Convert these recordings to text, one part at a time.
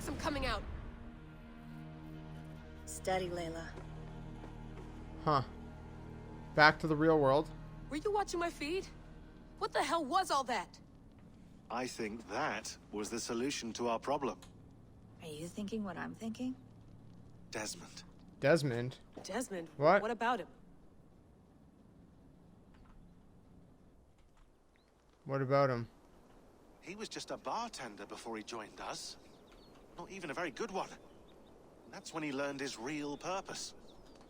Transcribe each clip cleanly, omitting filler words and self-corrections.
like some coming out. Steady, Layla. Huh. Back to the real world. Were you watching my feed? What the hell was all that? I think that was the solution to our problem. Are you thinking what I'm thinking? Desmond. Desmond? Desmond? What? What about him? What about him? He was just a bartender before he joined us. Not even a very good one. And that's when he learned his real purpose.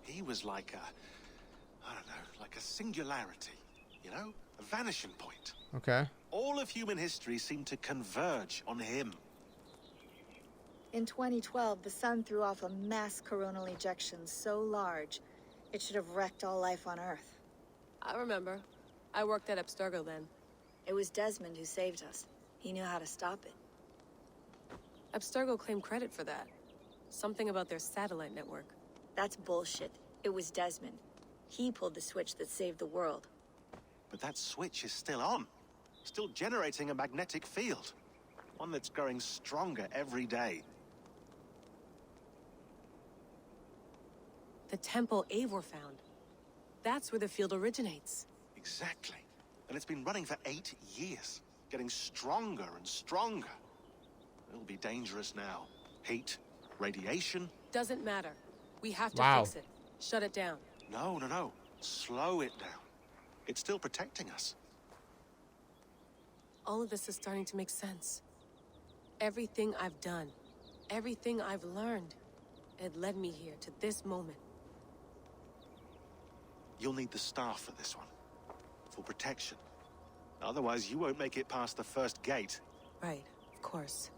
He was like I don't know, like a singularity. You know? A vanishing point. Okay. All of human history seemed to converge on him. In 2012, the sun threw off a mass coronal ejection so large, it should have wrecked all life on Earth. I remember. I worked at Abstergo then. It was Desmond who saved us. He knew how to stop it. Abstergo claimed credit for that. Something about their satellite network. That's bullshit. It was Desmond. He pulled the switch that saved the world. But that switch is still on. Still generating a magnetic field. One that's growing stronger every day. The temple Eivor found. That's where the field originates. Exactly. And it's been running for 8 years. Getting stronger and stronger. It'll be dangerous now. Heat, radiation. Doesn't matter. We have to Wow. fix it. Shut it down. No. Slow it down. It's still protecting us. All of this is starting to make sense. Everything I've done, everything I've learned, it led me here to this moment. You'll need the staff for this one. For protection. Otherwise, you won't make it past the first gate. Right, of course.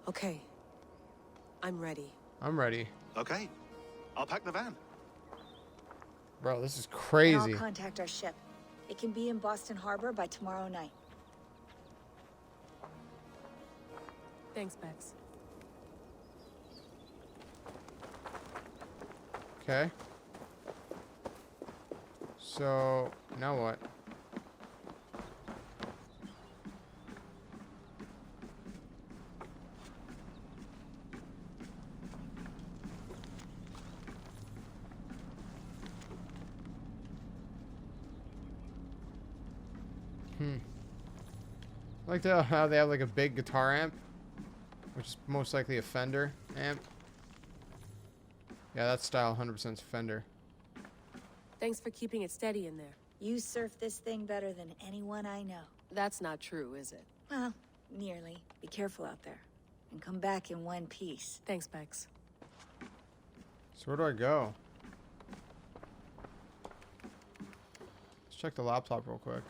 Okay. I'm ready. I'm ready. Okay. I'll pack the van. Bro, this is And crazy. I'll contact our ship. It can be in Boston Harbor by tomorrow night. Thanks, Bex. Okay. So, now what? I like how they have like a big guitar amp, which is most likely a Fender amp. Yeah, that style 100% Fender. Thanks for keeping it steady in there. You surf this thing better than anyone I know. That's not true, is it? Well, nearly. Be careful out there. And come back in one piece. Thanks, Bex. So where do I go? Let's check the laptop real quick.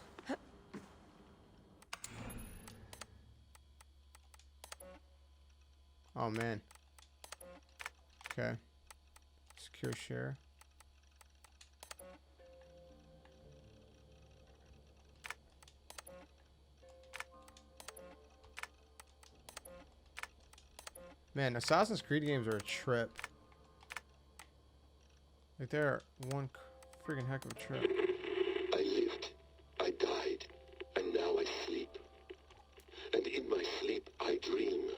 Oh man. Okay. Secure share. Man, Assassin's Creed games are a trip. Like they're one freaking heck of a trip. I lived, I died, and now I sleep. And in my sleep I dream.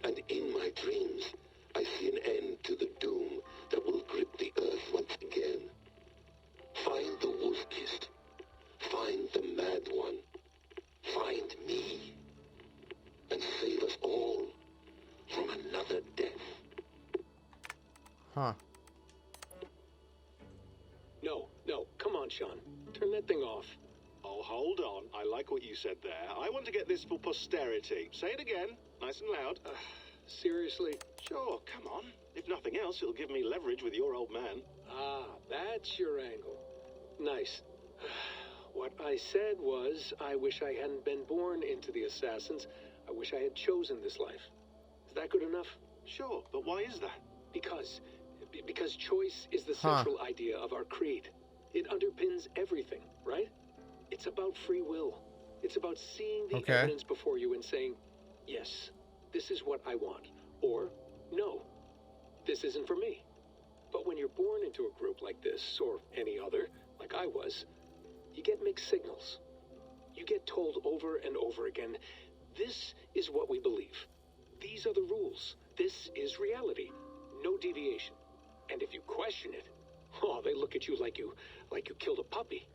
And in my dreams I see an end to the doom that will grip the earth once again. Find the wolf-kissed. Find the mad one. Find me. And save us all from another death. Huh. No, come on, Sean. Turn that thing off. Oh, hold on. I like what you said there. I want to get this for posterity. Say it again, nice and loud. Seriously? Sure, come on. If nothing else, it'll give me leverage with your old man. Ah, that's your angle. Nice. What I said was, I wish I hadn't been born into the Assassins. I wish I had chosen this life. Is that good enough? Sure, but why is that? Because choice is the central idea of our creed. It underpins everything, right? It's about free will. It's about seeing the evidence before you and saying, yes, this is what I want. Or, no, this isn't for me. But when you're born into a group like this, or any other, like I was, you get mixed signals. You get told over and over again, this is what we believe. These are the rules. This is reality. No deviation. And if you question it, oh, they look at you like you killed a puppy.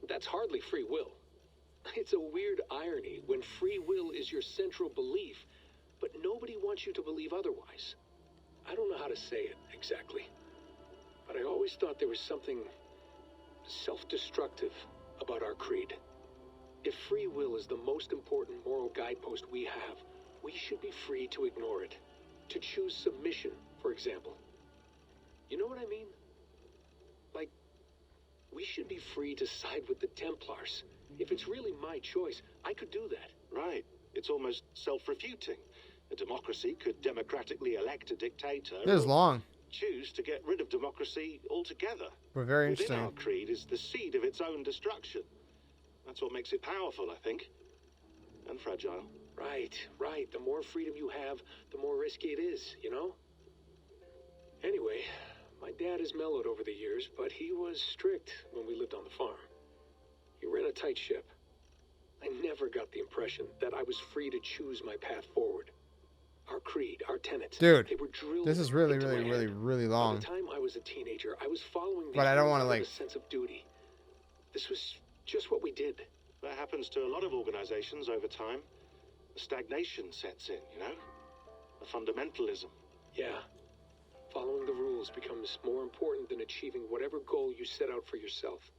That's hardly free will. It's a weird irony when free will is your central belief, but nobody wants you to believe otherwise. I don't know how to say it exactly, but I always thought there was something self-destructive about our creed. If free will is the most important moral guidepost we have, we should be free to ignore it. To choose submission, for example. You know what I mean? Like, we should be free to side with the Templars. If it's really my choice, I could do that. Right. It's almost self-refuting. A democracy could democratically elect a dictator. It is long. Choose to get rid of democracy altogether. But very Within interesting. our creed is the seed of its own destruction. That's what makes it powerful, I think. And fragile. Right, right. The more freedom you have, the more risky it is, you know? Anyway, my dad has mellowed over the years, but he was strict when we lived on the farm. He ran a tight ship. I never got the impression that I was free to choose my path forward. Our creed, our tenets, dude, they were drilled this is really, into my really, head. really long. By the time I was a teenager, I was following these But I don't rules want to, out of like... a sense of duty. This was just what we did. That happens to a lot of organizations over time. Stagnation sets in, you know? A fundamentalism. Yeah. Following the rules becomes more important than achieving whatever goal you set out for yourself.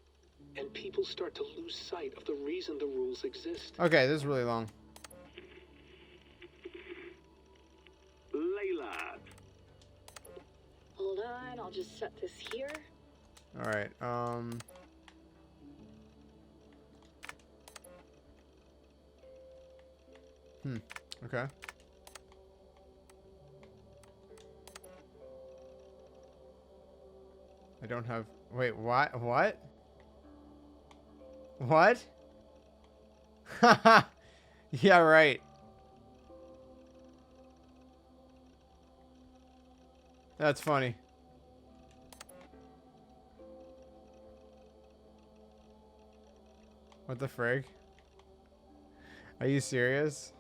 And people start to lose sight of the reason the rules exist. Okay, this is really long. Layla. Hold on, I'll just set this here. Alright, okay. I don't have... Wait, what? What? What? Haha! Yeah, right. That's funny. What the frig? Are you serious?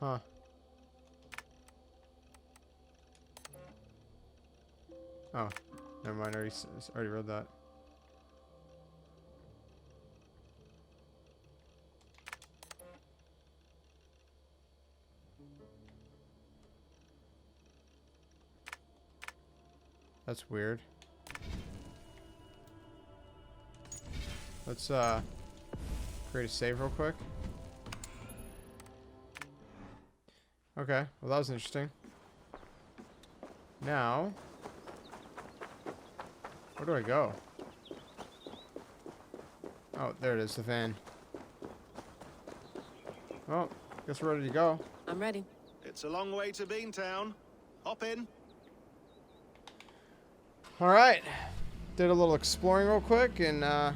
Huh. Oh, never mind. Already read that. That's weird. Let's create a save real quick. Okay, well that was interesting. Now, where do I go? Oh, there it is, the van. Well, guess we're ready to go. I'm ready. It's a long way to Beantown. Hop in. Alright, did a little exploring real quick, and I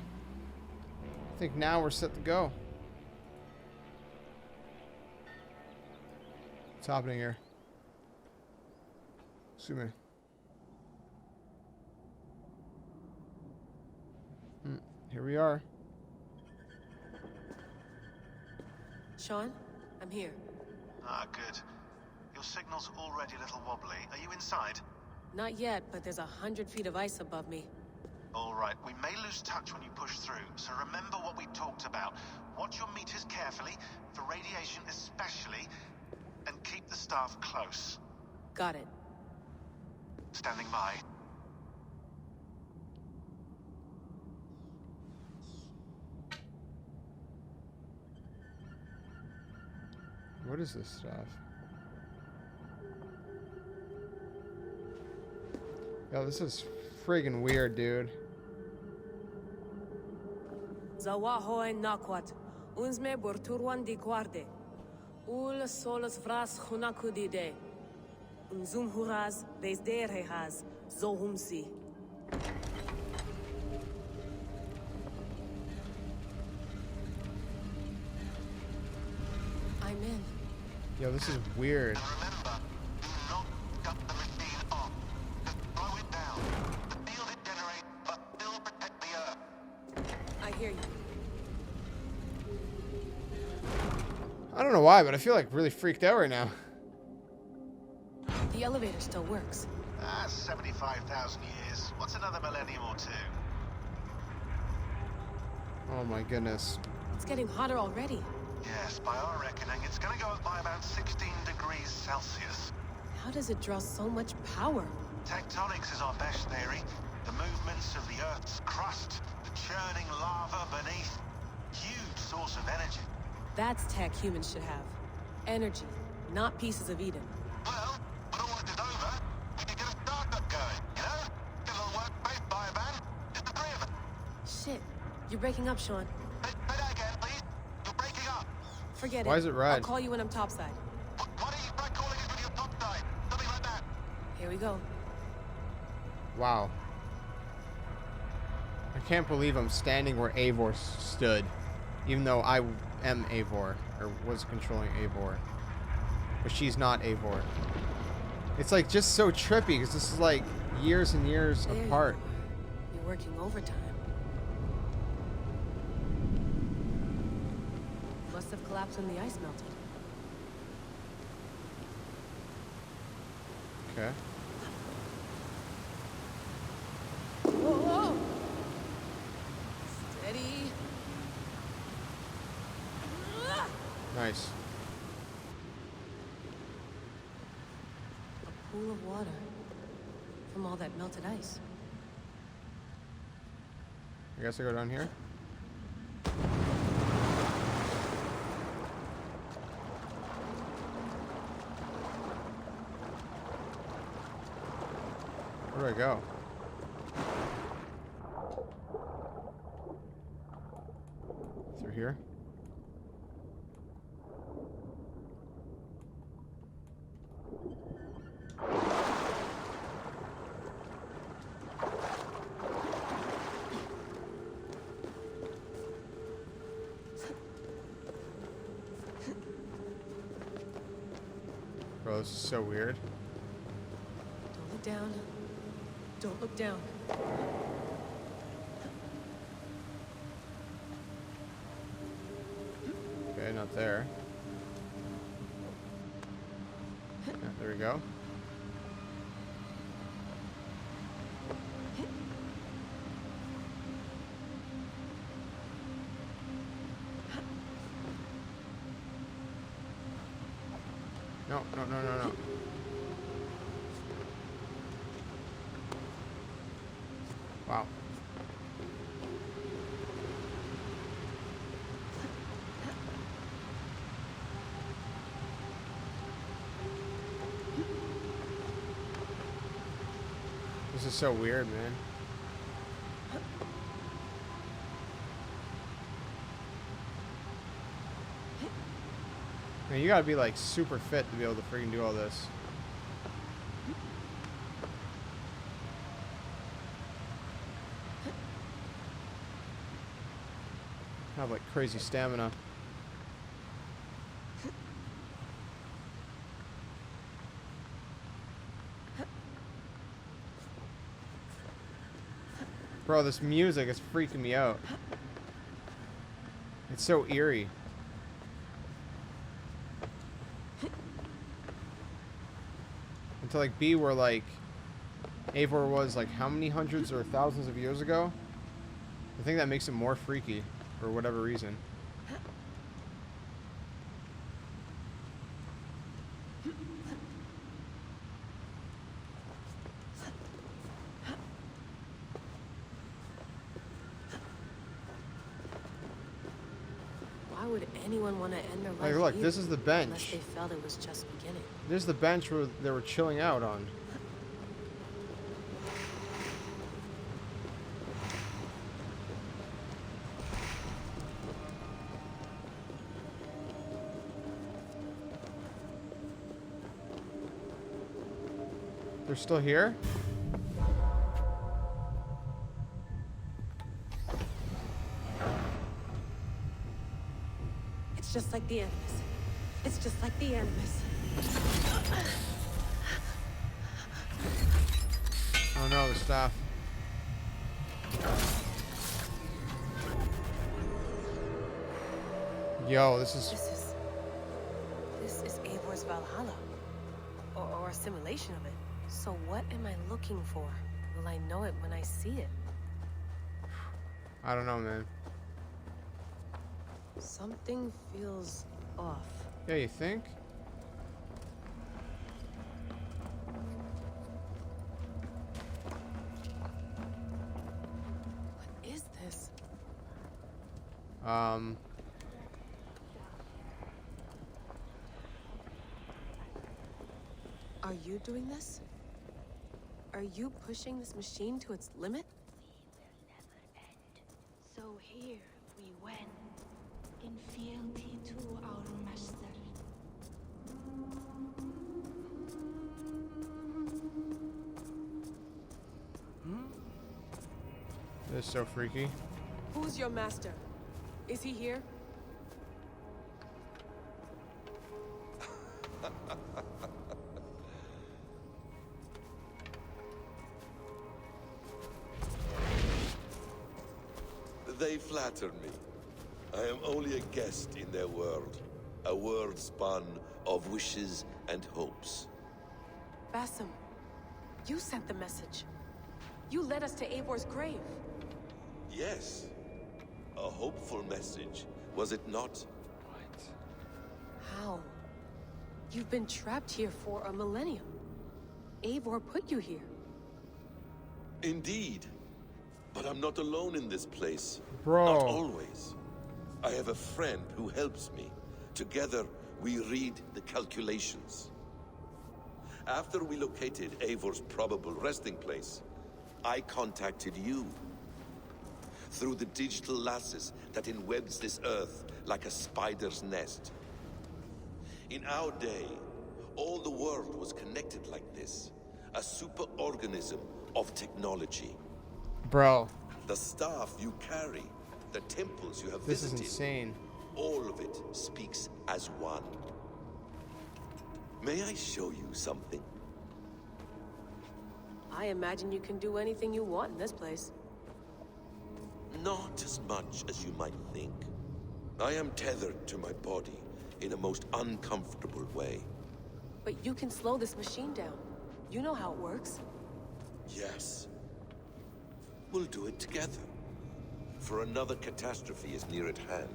think now we're set to go. What's happening here? Excuse me. Here we are. Sean, I'm here. Ah, good. Your signal's already a little wobbly. Are you inside? Not yet, but there's 100 feet of ice above me. All right, we may lose touch when you push through, so remember what we talked about. Watch your meters carefully, for radiation especially, and keep the staff close. Got it. Standing by. What is this stuff? Yo, this is friggin' weird, dude. Zawaho en nakwat. Unsme borturwan di guarde. Ul solos vras hunakudide. Unzum huraz, desderehaz, zohumsi. I'm in. Yo, this is weird. Remember, do not cut the machine off. Just slow it down. The field it generates, but hear you. I don't know why, but I feel like really freaked out right now. The elevator still works. 75,000 years. What's another millennium or two? Oh my goodness. It's getting hotter already. Yes, by our reckoning, it's gonna go up by about 16 degrees Celsius. How does it draw so much power? Tectonics is our best theory. The movements of the Earth's crust, the churning lava beneath. Huge source of energy. That's tech humans should have. Energy, not pieces of Eden. Well, when all this is over, we can get a startup going, you know? Get a little work-based biovan, just the three of us. Shit, you're breaking up, Sean. Say that again, please. You're breaking up. Forget it. Why is it red? I'll call you when I'm topside. Why don't you try calling us when you're topside? Something like that. Here we go. Wow. I can't believe I'm standing where Eivor stood. Even though I am Eivor, or was controlling Eivor. But she's not Eivor. It's like just so trippy, because this is like years and years There apart. You're working overtime. Must have collapsed when the ice melted. Okay. Whoa, whoa! Steady. Nice. A pool of water from all that melted ice. I guess I go down here. Where do I go? Through here? Bro, this is so weird. Don't look down. Don't look down. Okay, not there. Yeah, there we go. No, no, no, no, no. Wow. This is so weird, man. Man, you gotta be like super fit to be able to freaking do all this. Have like crazy stamina. Bro, this music is freaking me out. It's so eerie. And to like be where like Eivor was like how many hundreds or thousands of years ago? I think that makes it more freaky for whatever reason. Why would anyone want to end their life Like, look, here this is the unless bench. they felt it was just beginning? This is the bench where they were chilling out on. They're still here? It's just like the Animus. It's just like the Animus. Oh no, the staff. Yo, this is Eivor's Valhalla. Or a simulation of it. So what am I looking for? Will I know it when I see it? I don't know, man. Something feels off. Yeah, you think? What is this? Are you doing this? Are you pushing this machine to its limit? So here we went, in fealty to our master. This is so freaky. Who's your master? Is he here? They flatter me. I am only a guest in their world. A world spun of wishes and hopes. Basim, you sent the message. You led us to Eivor's grave. Yes. A hopeful message, was it not? Right. How? You've been trapped here for a millennium. Eivor put you here. Indeed. But I'm not alone in this place. Bro. Not always. I have a friend who helps me. Together, we read the calculations. After we located Eivor's probable resting place, I contacted you. Through the digital lasses that enwebs this earth like a spider's nest. In our day, all the world was connected like this. A superorganism of technology. Bro. The staff you carry, the temples you have This visited. is insane. All of it speaks as one. May I show you something? I imagine you can do anything you want in this place. Not as much as you might think. I am tethered to my body in a most uncomfortable way. But you can slow this machine down. You know how it works. Yes. We'll do it together. For another catastrophe is near at hand.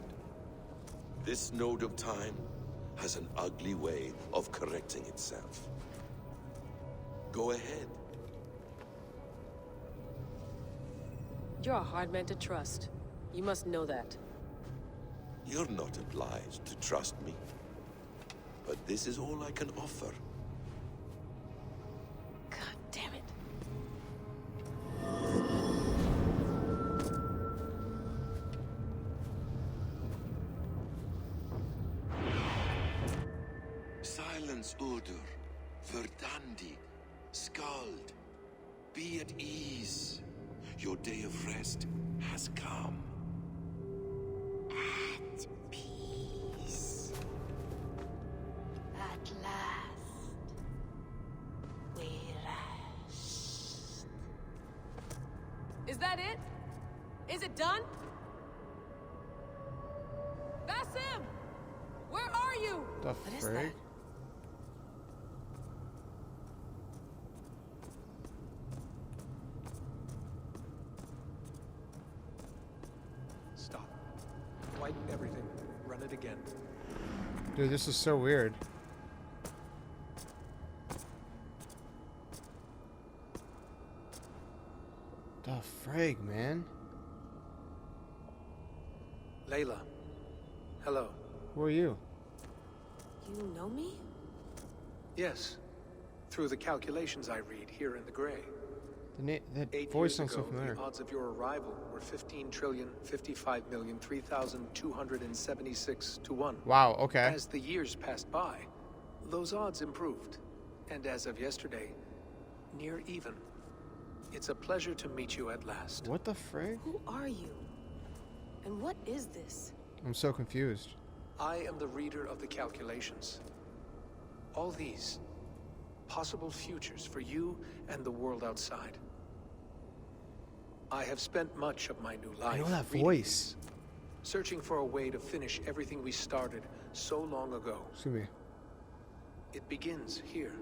This node of time has an ugly way of correcting itself. Go ahead. You're a hard man to trust. You must know that. You're not obliged to trust me. But this is all I can offer. God damn it. Silence, Udur. Verdandi. Skald. Be at ease. Your day of rest has come. At peace. At last, we rest. Is that it? Is it done? Basim! Where are you? The What is frig? that? Stop. Wipe everything. Run it again. Dude, this is so weird. The frig, man. Layla. Hello. Who are you? You know me? Yes. Through the calculations I read here in the gray. That 8 voice years sounds so ago, familiar. the odds of your arrival were 15,055,003,276 to 1. Wow, okay. As the years passed by, those odds improved. And as of yesterday, near even. It's a pleasure to meet you at last. What the frig? Who are you? And what is this? I'm so confused. I am the reader of the calculations. All these possible futures for you and the world outside. I have spent much of my new life I know that reading voice. these. searching for a way to finish everything we started so long ago. Excuse me. It begins here.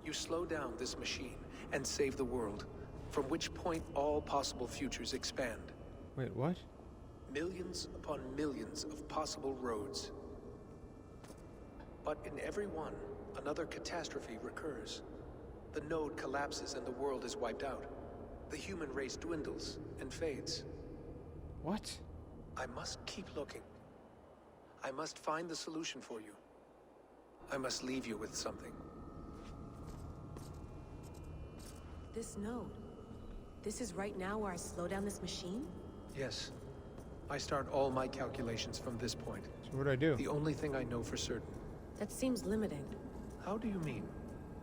You slow down this machine and save the world, from which point all possible futures expand. Wait, what? Millions upon millions of possible roads. But in every one, another catastrophe recurs. The node collapses and the world is wiped out. The human race dwindles and fades. What? I must keep looking. I must find the solution for you. I must leave you with something. This node. This is right now where I slow down this machine? Yes. I start all my calculations from this point. So what do I do? The only thing I know for certain. That seems limiting. How do you mean?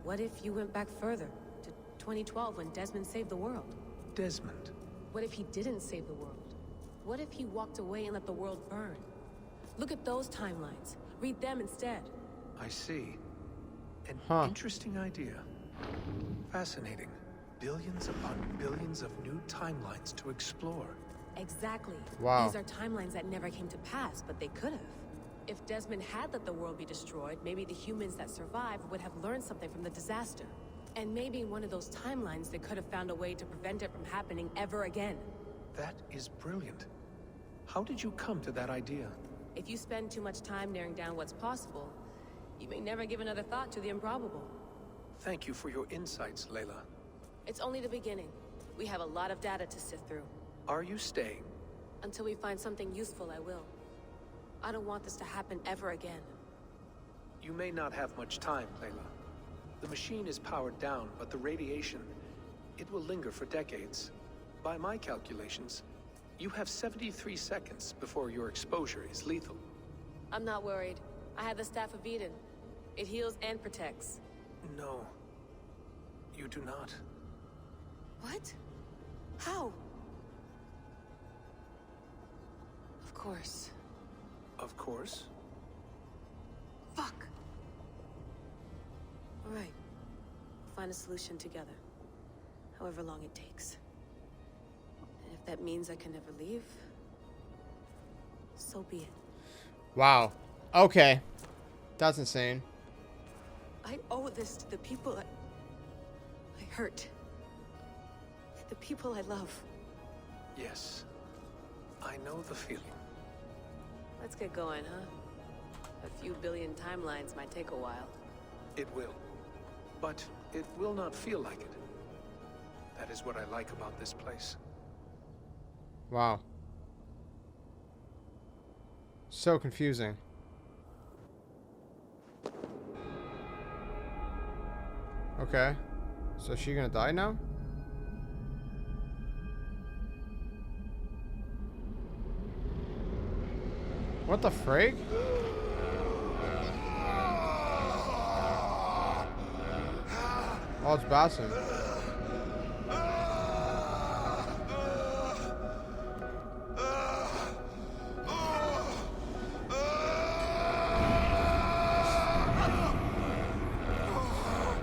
What if you went back further, to 2012 when Desmond saved the world? Desmond? What if he didn't save the world? What if he walked away and let the world burn? Look at those timelines. Read them instead. I see. An interesting idea. Fascinating. Billions upon billions of new timelines to explore. Exactly. Wow. These are timelines that never came to pass, but they could have. If Desmond had let the world be destroyed, maybe the humans that survived would have learned something from the disaster. And maybe in one of those timelines, they could have found a way to prevent it from happening ever again. That is brilliant. How did you come to that idea? If you spend too much time narrowing down what's possible, you may never give another thought to the improbable. Thank you for your insights, Layla. It's only the beginning. We have a lot of data to sift through. Are you staying? Until we find something useful, I will. I don't want this to happen ever again. You may not have much time, Layla. The machine is powered down, but the radiation, it will linger for decades. By my calculations, you have 73 seconds before your exposure is lethal. I'm not worried. I have the Staff of Eden. It heals and protects. No, you do not. What? How? Of course. Of course. Fuck! Alright. We'll find a solution together. However long it takes. And if that means I can never leave, so be it. Wow. Okay. That's insane. I owe this to the people I hurt. The people I love. Yes. I know the feeling. Let's get going, huh? A few billion timelines might take a while. It will. But it will not feel like it. That is what I like about this place. Wow. So confusing. Okay. So is she gonna die now? What the frig? Oh, it's Basim.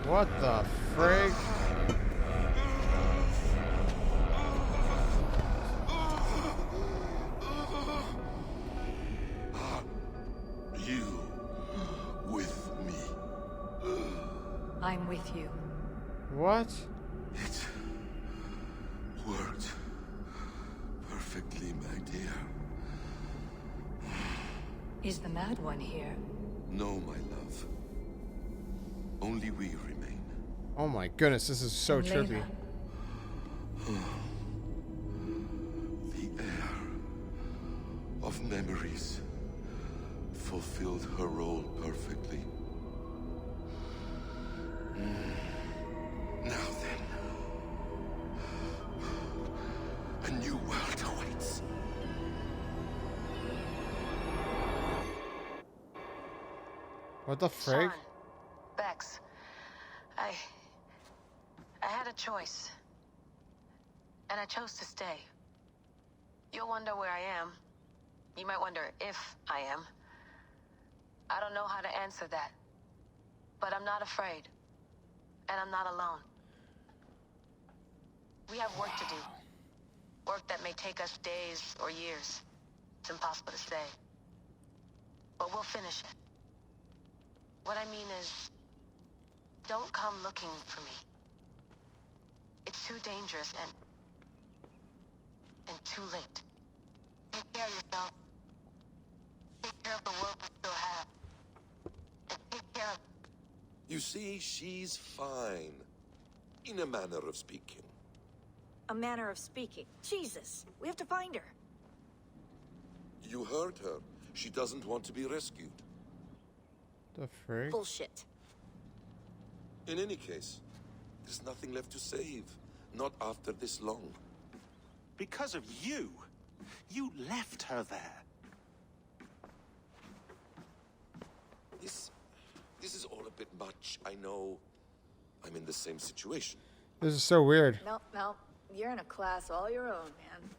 What the frig? You with me. I'm with you. What? It worked perfectly, my dear. Is the mad one here? No, my love. Only we remain. Oh my goodness, this is so trippy. The air of memories fulfilled her role perfectly. Now then, a new world awaits. What the frig? Sean, Bex, I had a choice. And I chose to stay. You'll wonder where I am. You might wonder if I am. I don't know how to answer that. But I'm not afraid. And I'm not alone. We have work to do. Work that may take us days or years. It's impossible to say. But we'll finish it. What I mean is, don't come looking for me. It's too dangerous and too late. Take care of yourself. Take care of the world we still have. And take care of... You see, she's fine. In a manner of speaking. A manner of speaking. Jesus, we have to find her. You heard her. She doesn't want to be rescued. The frick? Bullshit. In any case, there's nothing left to save. Not after this long. Because of you. You left her there. This is all a bit much. I know. I'm in the same situation. This is so weird. No. You're in a class all your own, man.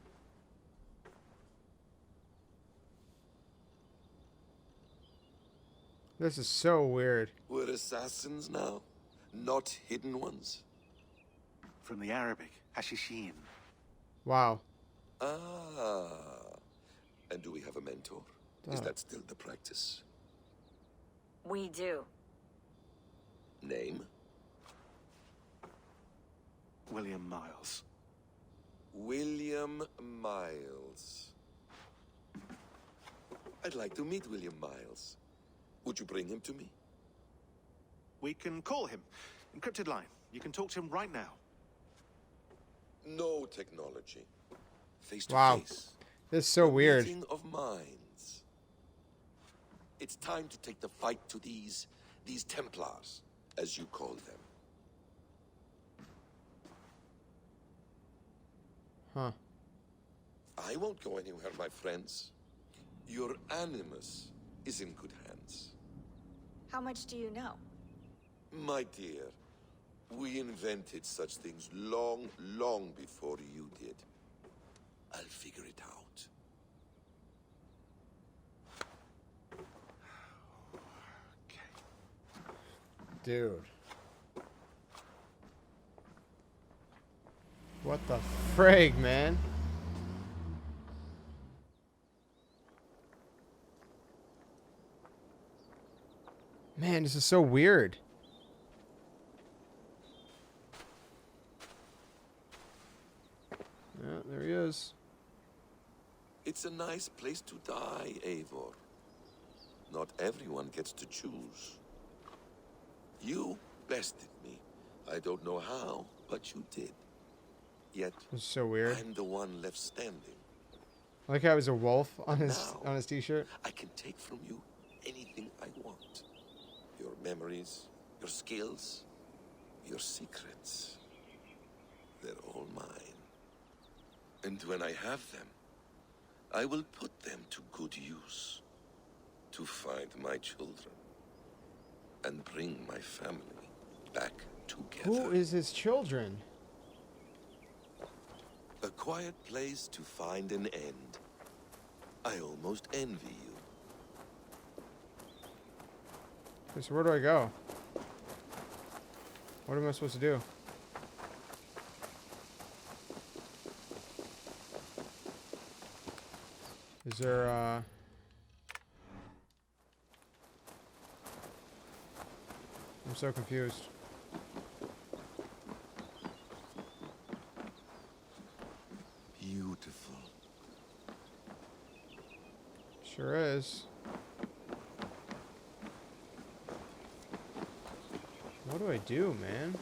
This is so weird. We're assassins now, not hidden ones. From the Arabic, Hashishin. Wow. Ah. And do we have a mentor? Is that still the practice? We do. Name? William Miles. William Miles. I'd like to meet William Miles. Would you bring him to me? We can call him. Encrypted line. You can talk to him right now. No technology. Face to Wow. face. This is so weird. Meeting of minds. It's time to take the fight to these Templars, as you call them. Huh. I won't go anywhere, my friends. Your animus is in good hands. How much do you know? My dear, we invented such things long, long before you did. I'll figure it out. Dude. What the frig, man? Man, this is so weird. Yeah, there he is. It's a nice place to die, Eivor. Not everyone gets to choose. You bested me. I don't know how, but you did. Yet, This is so weird. I'm the one left standing. I like how he's a wolf on his Now, t-shirt. I can take from you anything I want. Your memories, your skills, your secrets. They're all mine. And when I have them, I will put them to good use. To find my children. And bring my family back together. Who is his children? A quiet place to find an end. I almost envy you. Okay, so where do I go? What am I supposed to do? Is there, I'm so confused. Beautiful. Sure is. What do I do, man?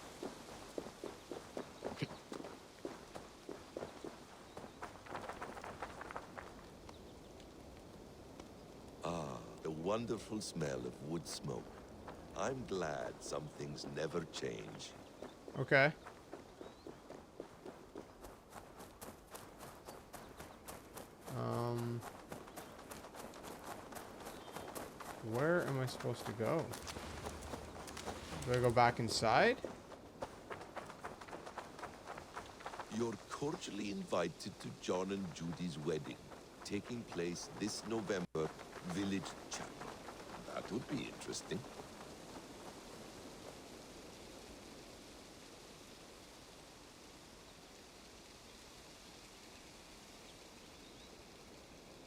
Ah, the wonderful smell of wood smoke. I'm glad some things never change. Okay. Where am I supposed to go? Do I go back inside? You're cordially invited to John and Judy's wedding, taking place this November, Village Chapel. That would be interesting.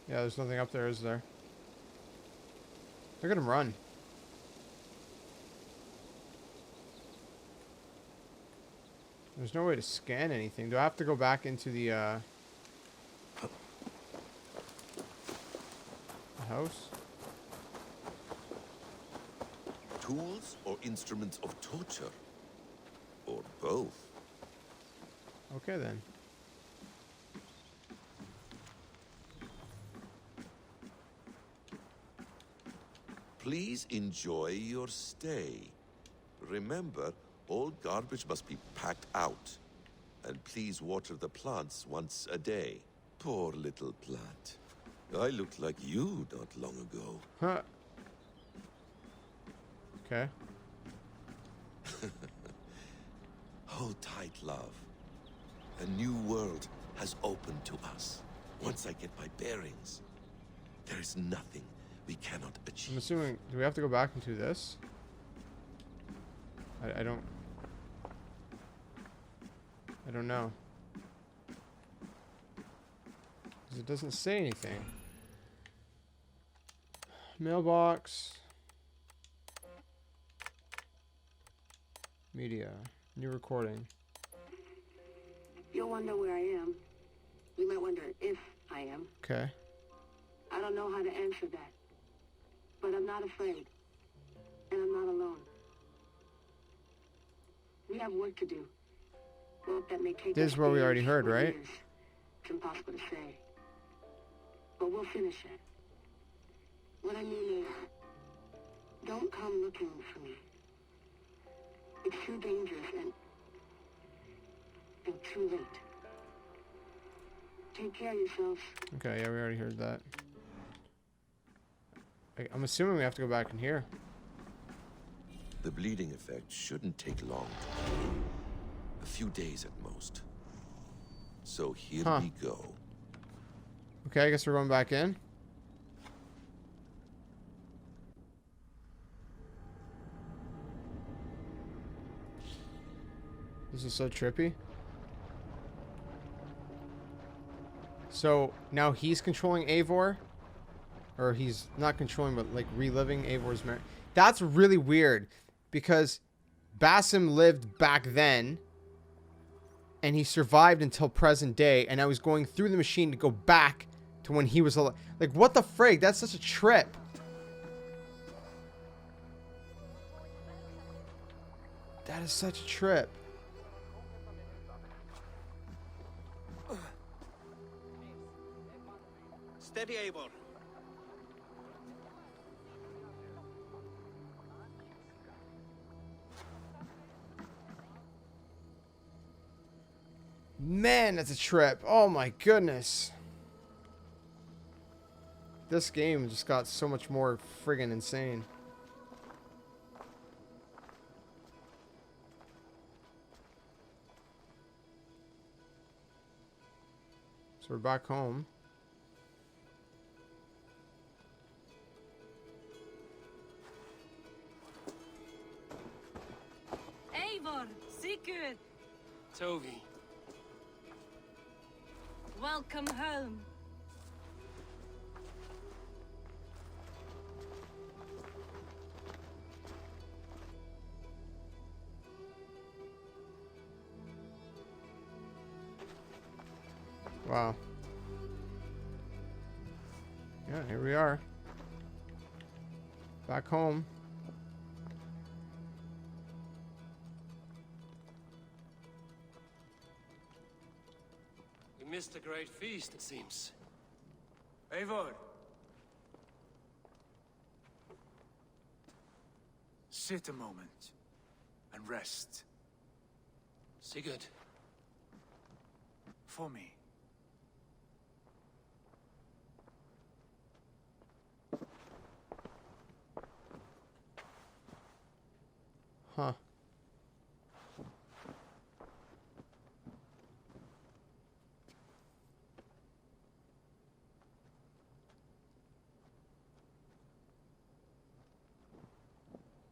Yeah, there's nothing up there, is there? Look at him run. There's no way to scan anything. Do I have to go back into the house? Tools or instruments of torture? Or both? Okay, then. Please enjoy your stay. Remember, all garbage must be packed out. And please water the plants once a day. Poor little plant. I looked like you not long ago. Huh. Okay. Hold tight, love. A new world has opened to us. Once I get my bearings, there is nothing we cannot achieve. I'm assuming, do we have to go back into this? I don't know. Because it doesn't say anything. Mailbox. Media. New recording. You'll wonder where I am. You might wonder if I am. Okay. I don't know how to answer that. But I'm not afraid. And I'm not alone. We have work to do. Work that may take This is what we already heard, right? Years. It's impossible to say. But we'll finish it. What I mean is, don't come looking for me. It's too dangerous and too late. Take care of yourselves. Okay, yeah, we already heard that. I'm assuming we have to go back in here. The bleeding effect shouldn't take long to heal. A few days at most. So here we go. Okay, I guess we're going back in. This is so trippy. So now he's controlling Eivor, or he's not controlling, but like reliving Eivor's memory. That's really weird, because Basim lived back then, and he survived until present day, and I was going through the machine to go back to when he was alive. Like, what the frig? That's such a trip. That is such a trip. Steady, Eivor. Man, that's a trip. Oh my goodness. This game just got so much more friggin' insane. So we're back home. Eivor, Sigurd. Tovi. Welcome home. Wow. Yeah, here we are. Back home. We missed a great feast, it seems. Eivor! Sit a moment and rest. Sigurd. For me. Huh.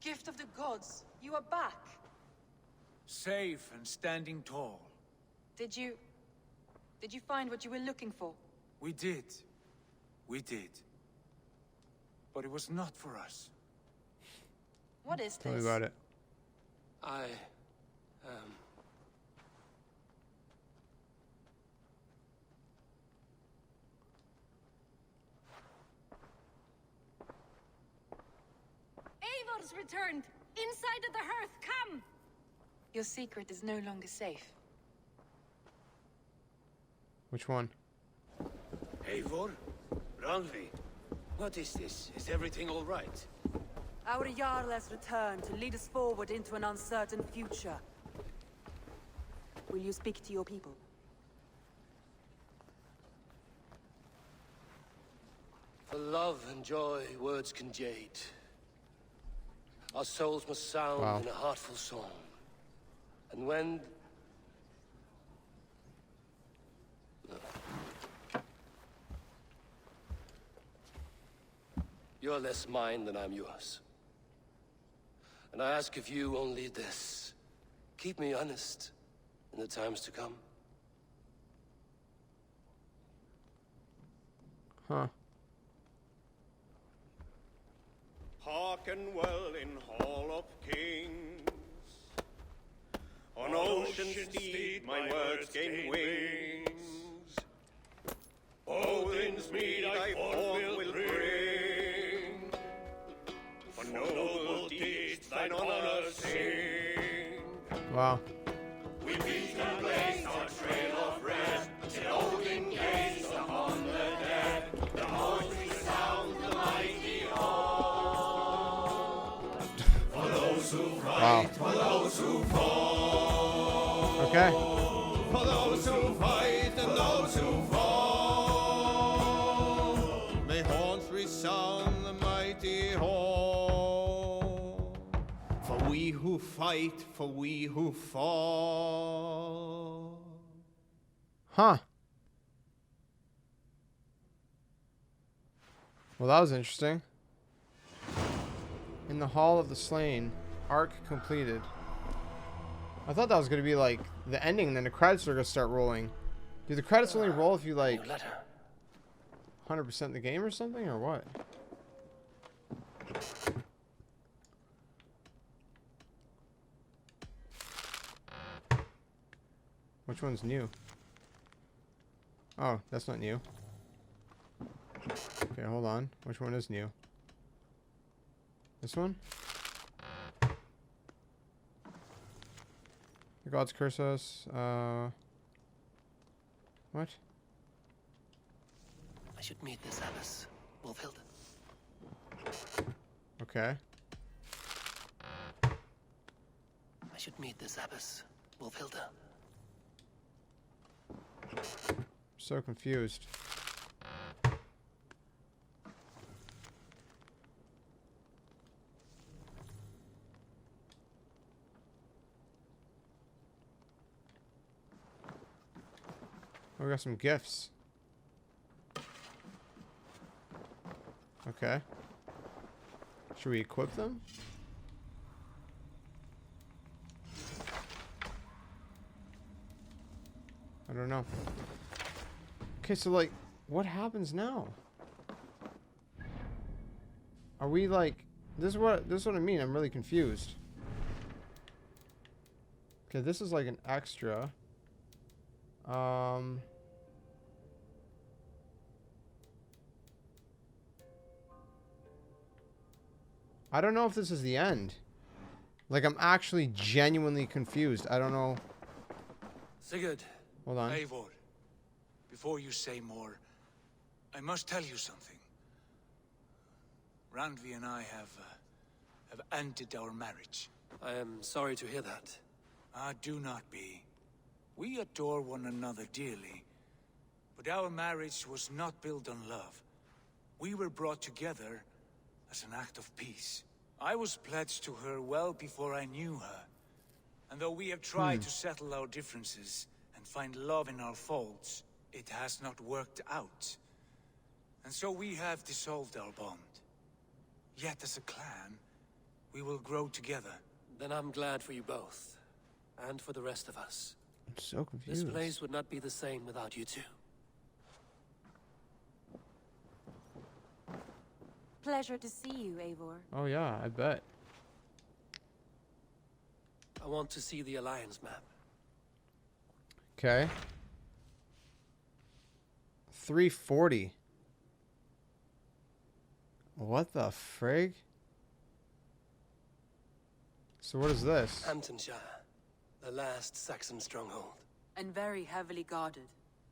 Gift of the gods, you are back. Safe and standing tall. Did you find what you were looking for? We did. We did. But it was not for us. What is this? Tell me about it. Eivor's returned! Inside of the hearth, come! Your secret is no longer safe. Which one? Eivor? Randvi? What is this? Is everything all right? Our Jarl has returned to lead us forward into an uncertain future. Will you speak to your people? For love and joy, words can jade. Our souls must sound in a heartful song. And when... You're less mine than I'm yours. And I ask of you only this. Keep me honest in the times to come. Huh. Hearken well in Hall of Kings. On ocean steed my words gain wings. Odin's mead I forth will bring. For noble deeds thine honor sing. Wow. We reach the place our trail of rest. Till Odin gazed upon the dead. The voice resound the mighty hall. For those who fight, for those who fall. Okay. For those who fight and those who fall. May horns resound the mighty hall. For we who fight, for we who fall. Huh. Well, that was interesting. In the Hall of the Slain, arc completed. I thought that was going to be like the ending, and then the credits are going to start rolling. Do the credits only roll if you like 100% the game or something, or what? Which one's new? Oh, that's not new. Okay, hold on. Which one is new? This one? The gods curse us. What? I should meet this abbess, Wolfhild. Okay. I should meet this abbess, Wolfhilda. So confused. Oh, we got some gifts. Okay. Should we equip them? I don't know. Okay, so like, what happens now? Are we like, this is what I mean. I'm really confused. Okay, this is like an extra. I don't know if this is the end. Like, I'm actually genuinely confused. I don't know. Sigurd. Hold on. Eivor, before you say more, I must tell you something. Randvi and I have ended our marriage. I am sorry to hear that. Ah, do not be. We adore one another dearly, but our marriage was not built on love. We were brought together as an act of peace. I was pledged to her well before I knew her. And though we have tried to settle our differences and find love in our faults, it has not worked out. And so we have dissolved our bond. Yet as a clan, we will grow together. Then I'm glad for you both, and for the rest of us. I'm so confused. This place would not be the same without you two. Pleasure to see you, Eivor. Oh yeah, I bet. I want to see the Alliance map. Okay. 340. What the frig? So what is this? Hamptonshire, the last Saxon stronghold. And very heavily guarded.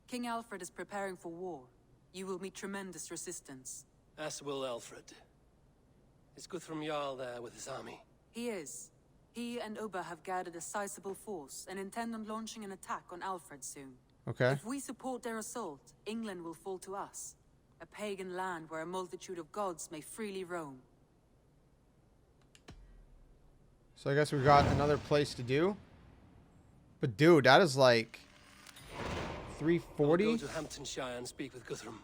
King Alfred is preparing for war. You will meet tremendous resistance. As will Alfred. Is Guthrum Jarl there with his army? He is. He and Ubba have gathered a sizable force and intend on launching an attack on Alfred soon. Okay. If we support their assault, England will fall to us. A pagan land where a multitude of gods may freely roam. So I guess we've got another place to do. But dude, that is like 340? I'll go to Hamptonshire and speak with Guthrum.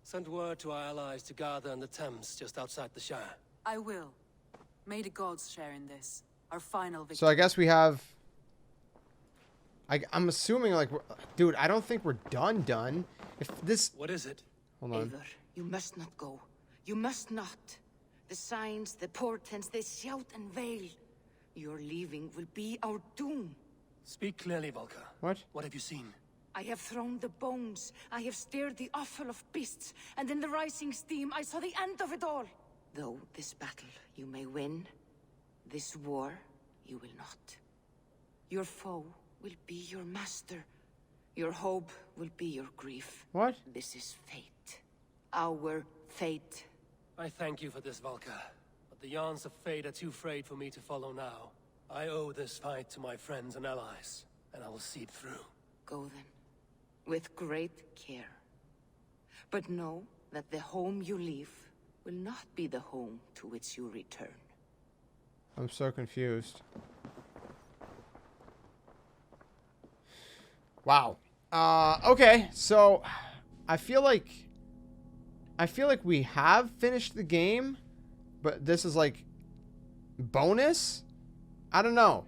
Send word to our allies to gather in the Thames just outside the Shire. I will. May the gods share in this. Our final victory. So I guess we have... I'm assuming, like... Dude, I don't think we're done. If this... What is it? Hold on. Eivor, you must not go. You must not. The signs, the portents, they shout and wail. Your leaving will be our doom. Speak clearly, Volker. What? What have you seen? I have thrown the bones. I have stirred the offal of beasts. And in the rising steam, I saw the end of it all. Though this battle you may win, this war you will not. Your foe will be your master. Your hope will be your grief. What? This is fate. Our fate. I thank you for this, Volker. But the yarns of fate are too frayed for me to follow now. I owe this fight to my friends and allies, and I will see it through. Go then, with great care. But know that the home you leave will not be the home to which you return. I'm so confused. Wow. Okay, so I feel like we have finished the game, but this is like bonus? I don't know.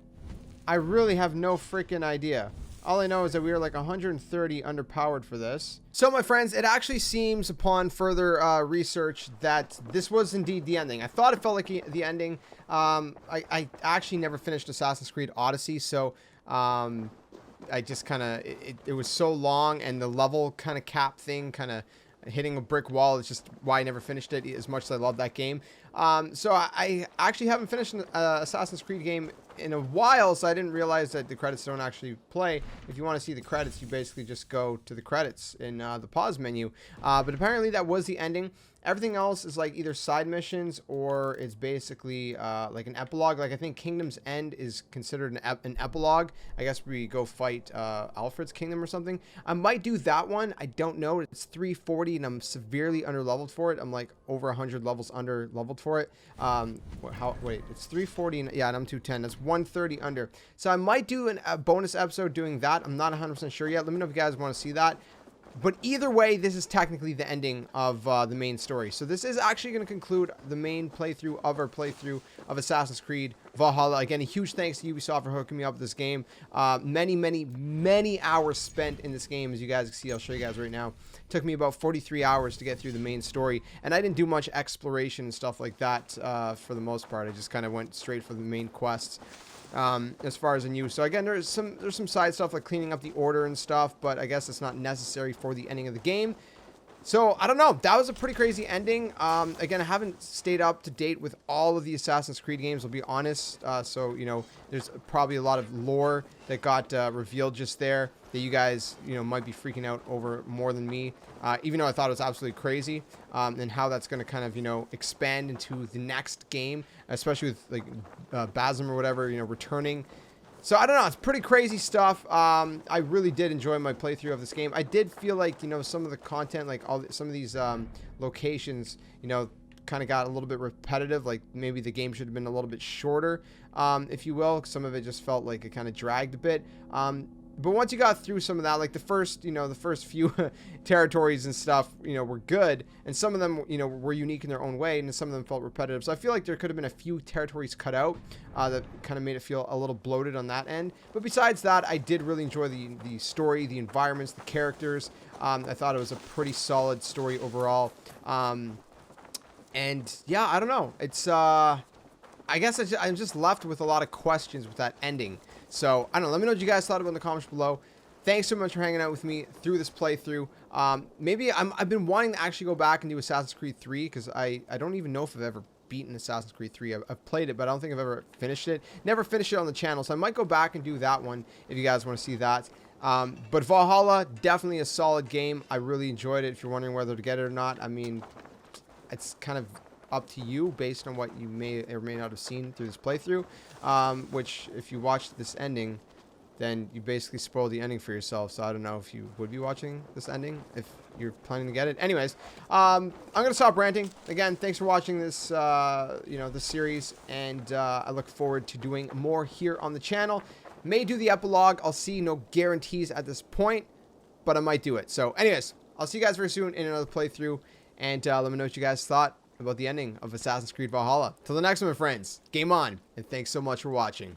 I really have no freaking idea. All I know is that we are like 130 underpowered for this. So my friends, it actually seems upon further research that this was indeed the ending. I thought it felt like the ending. I actually never finished Assassin's Creed Odyssey, so I just kind of, it was so long, and the level kind of cap thing kind of hitting a brick wall is just why I never finished it, as much as I love that game. So I actually haven't finished an Assassin's Creed game in a while, so I didn't realize that the credits don't actually play. If you want to see the credits, you basically just go to the credits in the pause menu. But apparently that was the ending. Everything else is like either side missions or it's basically like an epilogue. Like I think Kingdom's End is considered an epilogue. I guess we go fight Alfred's kingdom or something. I might do that one. I don't know. It's 340 and I'm severely under-leveled for it. I'm like over 100 levels under-leveled for it. Wait, it's 340 and yeah, and I'm 210. That's 130 under. So I might do a bonus episode doing that. I'm not 100% sure yet. Let me know if you guys want to see that. But either way, this is technically the ending of the main story. So this is actually going to conclude the main playthrough of our playthrough of Assassin's Creed Valhalla. Again, a huge thanks to Ubisoft for hooking me up with this game. Many hours spent in this game, as you guys can see. I'll show you guys right now. It took me about 43 hours to get through the main story. And I didn't do much exploration and stuff like that for the most part. I just kind of went straight for the main quests. As far as the news. So again, there's some side stuff like cleaning up the order and stuff, but I guess it's not necessary for the ending of the game. So I don't know. That was a pretty crazy ending. Again, I haven't stayed up to date with all of the Assassin's Creed games, I'll be honest. So, you know, there's probably a lot of lore that got revealed just there that you guys, you know, might be freaking out over more than me. Even though I thought it was absolutely crazy, and how that's going to kind of, you know, expand into the next game, especially with like Basim or whatever, you know, returning. So I don't know, it's pretty crazy stuff. I really did enjoy my playthrough of this game. I did feel like, you know, some of the content, like some of these locations, you know, kind of got a little bit repetitive. Like maybe the game should have been a little bit shorter, if you will. Some of it just felt like it kind of dragged a bit. But once you got through some of that, like the first few territories and stuff, you know, were good. And some of them, you know, were unique in their own way. And some of them felt repetitive. So I feel like there could have been a few territories cut out that kind of made it feel a little bloated on that end. But besides that, I did really enjoy the story, the environments, the characters. I thought it was a pretty solid story overall. And yeah, I don't know. It's I guess I'm just left with a lot of questions with that ending. So I don't know. Let me know what you guys thought about in the comments below. Thanks so much for hanging out with me through this playthrough. Maybe I've been wanting to actually go back and do Assassin's Creed 3 because I don't even know if I've ever beaten Assassin's Creed 3. I've played it, but I don't think I've ever finished it. Never finished it on the channel, so I might go back and do that one if you guys want to see that. But Valhalla, definitely a solid game. I really enjoyed it. If you're wondering whether to get it or not, I mean, it's kind of up to you based on what you may or may not have seen through this playthrough. Which, if you watched this ending, then you basically spoiled the ending for yourself. So I don't know if you would be watching this ending if you're planning to get it. Anyways, I'm gonna stop ranting. Again, thanks for watching this, this series, and I look forward to doing more here on the channel. May do the epilogue. I'll see. No guarantees at this point, but I might do it. So, anyways, I'll see you guys very soon in another playthrough, and let me know what you guys thought about the ending of Assassin's Creed Valhalla. Till the next one, my friends. Game on, and thanks so much for watching.